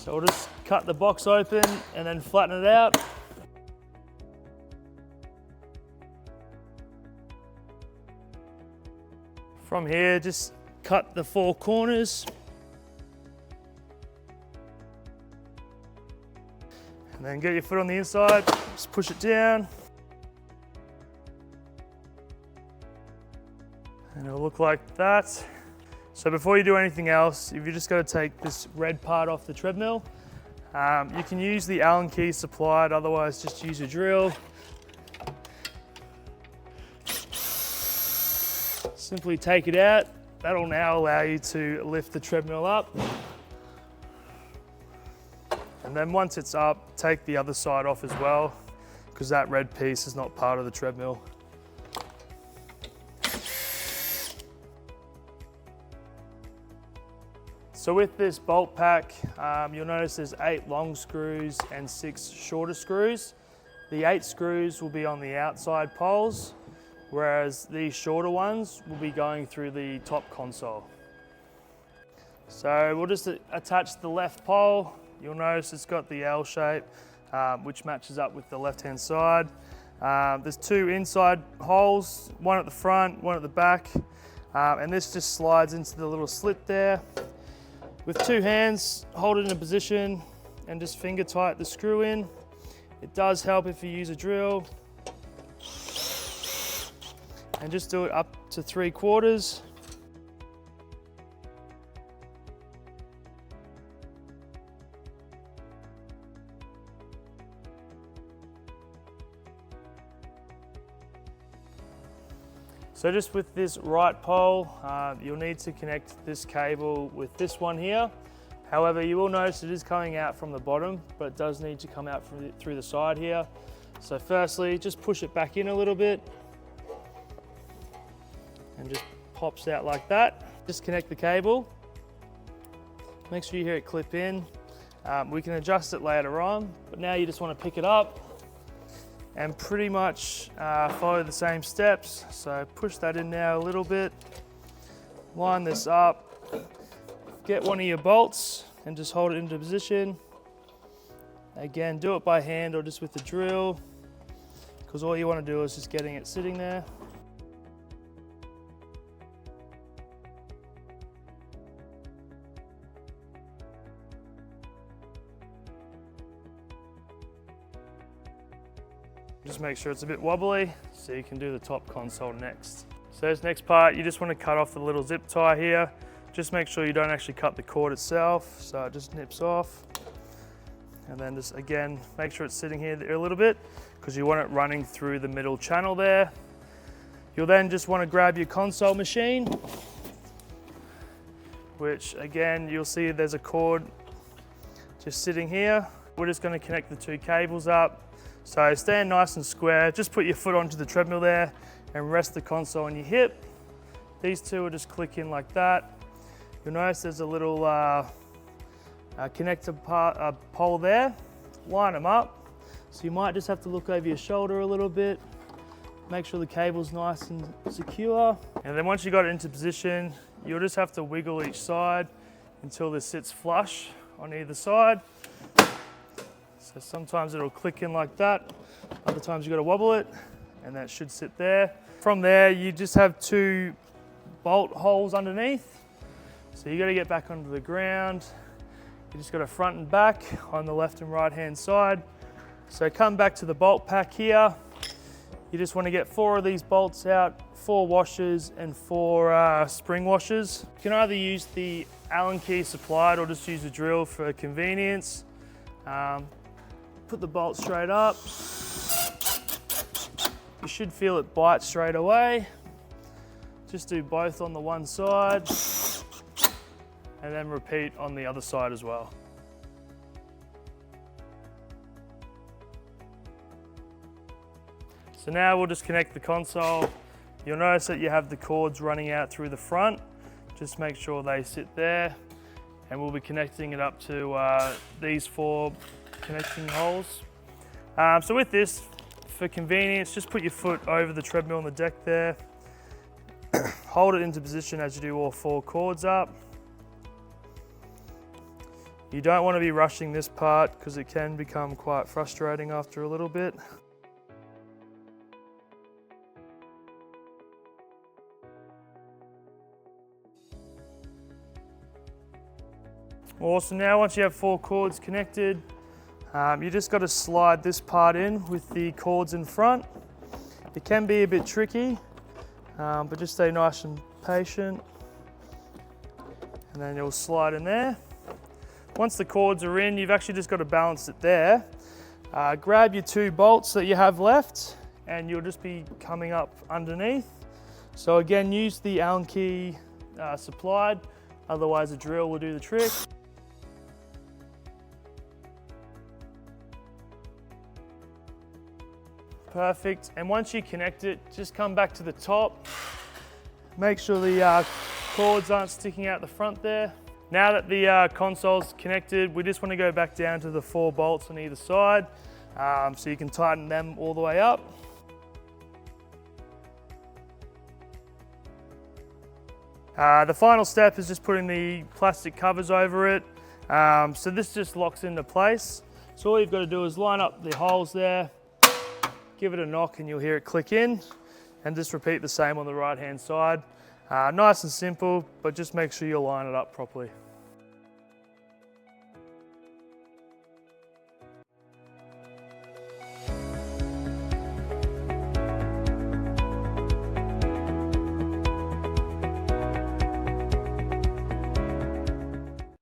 So we'll just cut the box open and then flatten it out. From here, just cut the 4 corners. And then get your foot on the inside, just push it down. And it'll look like that. So before you do anything else, if you just got to take this red part off the treadmill, you can use the Allen key supplied, otherwise just use a drill. Simply take it out. That'll now allow you to lift the treadmill up. And then once it's up, take the other side off as well, because that red piece is not part of the treadmill. So with this bolt pack, you'll notice there's 8 long screws and 6 shorter screws. The 8 screws will be on the outside poles, whereas these shorter ones will be going through the top console. So we'll just attach the left pole. You'll notice it's got the L shape, which matches up with the left-hand side. There's 2 inside holes, one at the front, one at the back, and this just slides into the little slit there. With 2 hands, hold it in a position and just finger tight the screw in. It does help if you use a drill. And just do it up to 3/4. So just with this right pole, you'll need to connect this cable with this one here. However, you will notice it is coming out from the bottom, but it does need to come out through the side here. So firstly, just push it back in a little bit and just pops out like that. Disconnect the cable. Make sure you hear it clip in. We can adjust it later on, but now you just want to pick it up and pretty much follow the same steps. So push that in now a little bit, line this up, get one of your bolts and just hold it into position. Again, do it by hand or just with the drill, because all you want to do is just getting it sitting there. Just make sure it's a bit wobbly so you can do the top console next. So this next part, you just want to cut off the little zip tie here. Just make sure you don't actually cut the cord itself, so it just nips off. And then just again, make sure it's sitting here a little bit because you want it running through the middle channel there. You'll then just want to grab your console machine, which again, you'll see there's a cord just sitting here. We're just going to connect the 2 cables up. So stand nice and square, just put your foot onto the treadmill there and rest the console on your hip. These 2 will just click in like that. You'll notice there's a little connector pole there. Line them up. So you might just have to look over your shoulder a little bit, make sure the cable's nice and secure. And then once you got it into position, you'll just have to wiggle each side until this sits flush on either side. So sometimes it'll click in like that, other times you've got to wobble it, and that should sit there. From there, you just have 2 bolt holes underneath. So you got to get back onto the ground. You just got a front and back on the left and right hand side. So come back to the bolt pack here. You just want to get 4 of these bolts out, 4 washers and 4 spring washers. You can either use the Allen key supplied or just use a drill for convenience. Put the bolt straight up. You should feel it bite straight away. Just do both on the one side and then repeat on the other side as well. So now we'll just connect the console. You'll notice that you have the cords running out through the front. Just make sure they sit there, and we'll be connecting it up to these 4 connecting holes. So with this, for convenience, just put your foot over the treadmill on the deck there. Hold it into position as you do all 4 cords up. You don't want to be rushing this part because it can become quite frustrating after a little bit. Awesome, now once you have 4 cords connected, you just got to slide this part in with the cords in front. It can be a bit tricky, but just stay nice and patient. And then you'll slide in there. Once the cords are in, you've actually just got to balance it there. Grab your 2 bolts that you have left, and you'll just be coming up underneath. So again, use the Allen key supplied, otherwise a drill will do the trick. Perfect, and once you connect it, just come back to the top. Make sure the cords aren't sticking out the front there. Now that the console's connected, we just want to go back down to the 4 bolts on either side, so you can tighten them all the way up. The final step is just putting the plastic covers over it. So this just locks into place. So all you've got to do is line up the holes there, give it a knock and you'll hear it click in, and just repeat the same on the right hand side. Nice and simple, but just make sure you line it up properly.